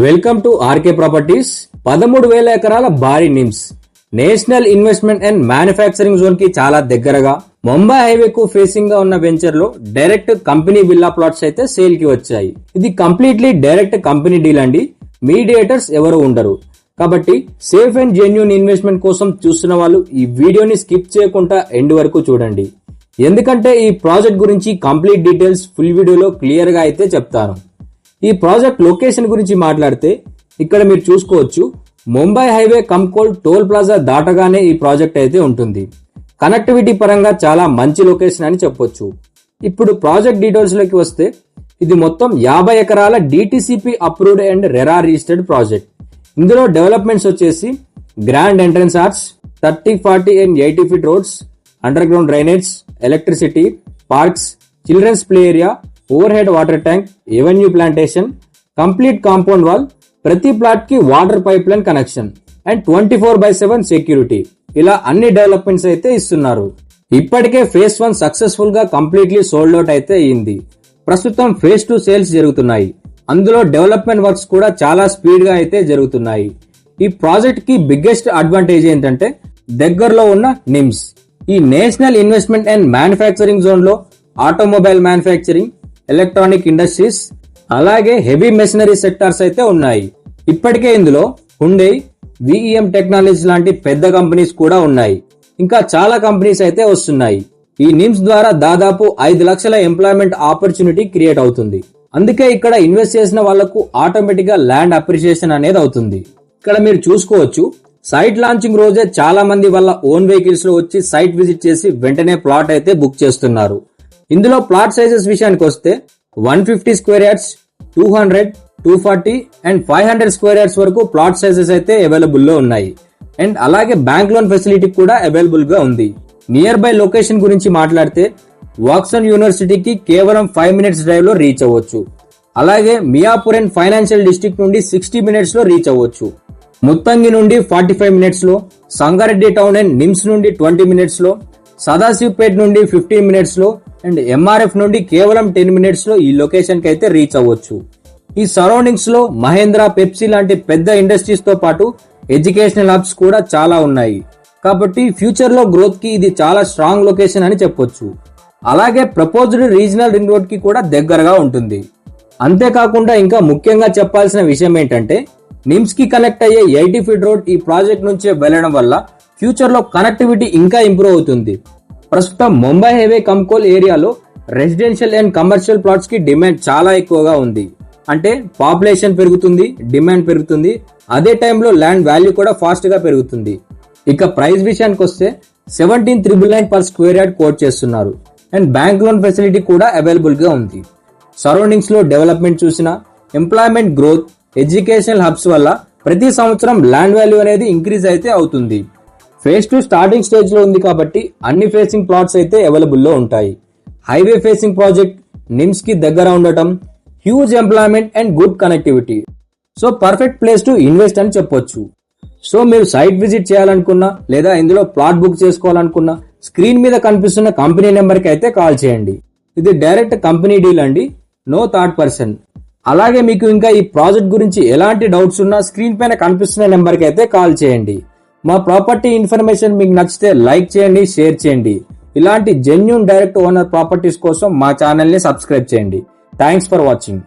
Welcome to RK properties. 13,000 ఎకరాల భారీ NIMS national investment and manufacturing zone కి చాలా దగ్గరగా ముంబై హైవే కు ఫేసింగ్ గా ఉన్న వెంచర్ లో డైరెక్ట్ కంపెనీ విల్లా ప్లాట్స్ అయితే సేల్ కి వచ్చాయి. ఇది కంప్లీట్లీ డైరెక్ట్ కంపెనీ డీల్ అండి. మీడియేటర్స్ ఎవరు ఉండరు. కాబట్టి సేఫ్ అండ్ జెన్యూన్ ఇన్వెస్ట్మెంట్ కోసం చూస్తున్న వాళ్ళు ఈ వీడియోని స్కిప్ చేయకుండా ఎండ్ వరకు చూడండి. ఎందుకంటే ఈ ప్రాజెక్ట్ గురించి కంప్లీట్ డీటెయిల్స్ ఫుల్ వీడియోలో క్లియర్ గా అయితే చెప్తాను. ఈ ప్రాజెక్ట్ లొకేషన్ గురించి మాట్లాడితే ఇక్కడ మీరు చూసుకోవచ్చు, Mumbai highway Kankol toll plaza దాటగానే ఈ ప్రాజెక్ట్ అయితే ఉంటుంది. కనెక్టివిటీ పరంగా చాలా మంచి లొకేషన్ అని చెప్పొచ్చు. ఇప్పుడు ప్రాజెక్ట్ డీటెయిల్స్ లోకి వస్తే ఇది మొత్తం 50 ఎకరాల DTCP approved and RERA registered project. ఇందులో డెవలప్మెంట్స్ వచ్చేసి grand entrance arch, 30, 40 and 80 feet roads, underground drainage, electricity, parks, children's play area, overhead water tank, avenue plantation, complete compound wall, ప్రతి plot కి water pipeline connection and 24/7 security. ఇలా అన్ని developments అయితే ఇస్తున్నారు. ఇప్పటికే phase 1 successful గా completely sold out అయితే అయింది. ప్రస్తుతం ఫేజ్ 2 సేల్స్ జరుగుతున్నాయి. అందులో డెవలప్మెంట్ వర్క్స్ కూడా చాలా స్పీడ్ గా అయితే జరుగుతున్నాయి. ఈ ప్రాజెక్ట్ కి బిగ్గెస్ట్ అడ్వాంటేజ్ ఏంటంటే దగ్గరలో ఉన్న నిమ్స్. ఈ national investment and manufacturing zone లో ఆటోమొబైల్ మ్యానుఫ్యాక్చరింగ్, ఎలక్ట్రానిక్ ఇండస్ట్రీస్, అలాగే హెవీ మెషినరీ సెక్టార్స్ అయితే ఉన్నాయి. ఇప్పటికే ఇందులో హుండై, విఈఎం టెక్నాలజీస్ లాంటి పెద్ద కంపెనీస్ కూడా ఉన్నాయి. ఇంకా చాలా కంపెనీస్ అయితే వస్తున్నాయి. ఈ నిమ్స్ ద్వారా దాదాపు 5 లక్షల ఎంప్లాయ్మెంట్ ఆపర్చునిటీ క్రియేట్ అవుతుంది. అందుకే ఇక్కడ ఇన్వెస్ట్ చేసిన వాళ్లకు ఆటోమేటిక్ గా ల్యాండ్ అప్రిషియేషన్ అనేది అవుతుంది. ఇక్కడ మీరు చూసుకోవచ్చు, సైట్ లాంచింగ్ రోజే చాలా మంది వాళ్ళ ఓన్ వెహికల్స్ లో వచ్చి సైట్ విజిట్ చేసి వెంటనే ప్లాట్ అయితే బుక్ చేస్తున్నారు. ఇందులో ప్లాట్ సైజెస్ విషయానికి వస్తే 150 square yards, 200, 240 and 500 square yards వరకు ప్లాట్ సైజెస్ అయితే అవైలబుల్ లో ఉన్నాయి. అండ్ అలాగే బ్యాంక్ లోన్ ఫెసిలిటీ కూడా అవైలబుల్ గా ఉంది. నియర్ బై లొకేషన్ గురించి మాట్లాడితే వాక్సన్ యూనివర్సిటీకి కేవలం 5 minutes డ్రైవ్ లో రీచ్ అవ్వచ్చు. అలాగే మియాపూర్ అండ్ ఫైనాన్షియల్ డిస్ట్రిక్ట్ నుండి 60 minutes లో రీచ్ అవ్వచ్చు. ముత్తంగి నుండి 45 minutes లో, సంగారెడ్డి టౌన్ అండ్ నిమ్స్ నుండి 20 minutes లో, సదాశివపేట్ నుండి 15 minutes లో అండ్ ఎంఆర్ఎఫ్ నుండి కేవలం 10 minutes లో ఈ లొకేషన్ కి అయితే రీచ్ అవ్వచ్చు. ఈ సరౌండింగ్స్ లో మహేంద్ర, పెప్సీ లాంటి పెద్ద ఇండస్ట్రీస్ తో పాటు ఎడ్యుకేషనల్ హబ్స్ కూడా చాలా ఉన్నాయి. కాబట్టి ఫ్యూచర్ లో గ్రోత్ కి ఇది చాలా స్ట్రాంగ్ లొకేషన్ అని చెప్పొచ్చు. అలాగే ప్రపోజ్డ్ రీజనల్ రింగ్ రోడ్ కి కూడా దగ్గరగా ఉంటుంది. అంతేకాకుండా ఇంకా ముఖ్యంగా చెప్పాల్సిన విషయం ఏంటంటే నిమ్స్ కి కనెక్ట్ అయ్యే 80 feet రోడ్ ఈ ప్రాజెక్ట్ నుంచే వెళ్లడం వల్ల ఫ్యూచర్ లో కనెక్టివిటీ ఇంకా ఇంప్రూవ్ అవుతుంది. ప్రస్తుతం ముంబై హైవే కంకోల్ ఏరియాలో రెసిడెన్షియల్ అండ్ కమర్షియల్ ప్లాట్స్ కి డిమాండ్ చాలా ఎక్కువగా ఉంది. అంటే పాపులేషన్ పెరుగుతుంది, డిమాండ్ పెరుగుతుంది, అదే టైంలో ల్యాండ్ వాల్యూ కూడా ఫాస్ట్ గా పెరుగుతుంది. ఇక ప్రైస్ విషయానికి వస్తే 17,999 per square yard కోట్ చేస్తున్నారు. అండ్ బ్యాంక్ లోన్ ఫెసిలిటీ కూడా అవైలబుల్ గా ఉంది. సరౌండింగ్స్ లో డెవలప్మెంట్ చూసినా, ఎంప్లాయ్మెంట్ గ్రోత్, ఎడ్యుకేషనల్ హబ్స్ వల్ల ప్రతి సంవత్సరం ల్యాండ్ వాల్యూ అనేది ఇంక్రీజ్ అయితే అవుతుంది. ఫేజ్ 2 స్టార్టింగ్ స్టేజ్ లో ఉంది కాబట్టి అన్ని ఫేసింగ్ ప్లాట్స్ అయితే అవైలబుల్ లో ఉంటాయి. హైవే ఫేసింగ్ ప్రాజెక్ట్, నిమ్స్ కి దగ్గర ఉండటం, huge employment and good connectivity. So perfect place to invest అని చెప్పొచ్చు. సో మీరు సైట్ విజిట్ చేయాలనుకున్నా లేదా ఇందులో ప్లాట్ బుక్ చేసుకోవాలనుకున్నా స్క్రీన్ మీద కనిపిస్తున్న కంపెనీ నెంబర్ కి అయితే కాల్ చేయండి. ఇది డైరెక్ట్ కంపెనీ డీల్ అండి, నో థర్డ్ పర్సన్. అలాగే మీకు ఇంకా ఈ ప్రాజెక్ట్ గురించి ఎలాంటి డౌట్స్ ఉన్నా స్క్రీన్ పైన కనిపిస్తున్న నెంబర్ కి అయితే కాల్ చేయండి. మా ప్రాపర్టీ ఇన్ఫర్మేషన్ మీకు నచ్చితే లైక్ చేయండి, షేర్ చేయండి. ఇలాంటి జెన్యూన్ డైరెక్ట్ ఓనర్ ప్రాపర్టీస్ కోసం మా ఛానల్ ని సబ్స్క్రైబ్ చేయండి. Thanks for watching.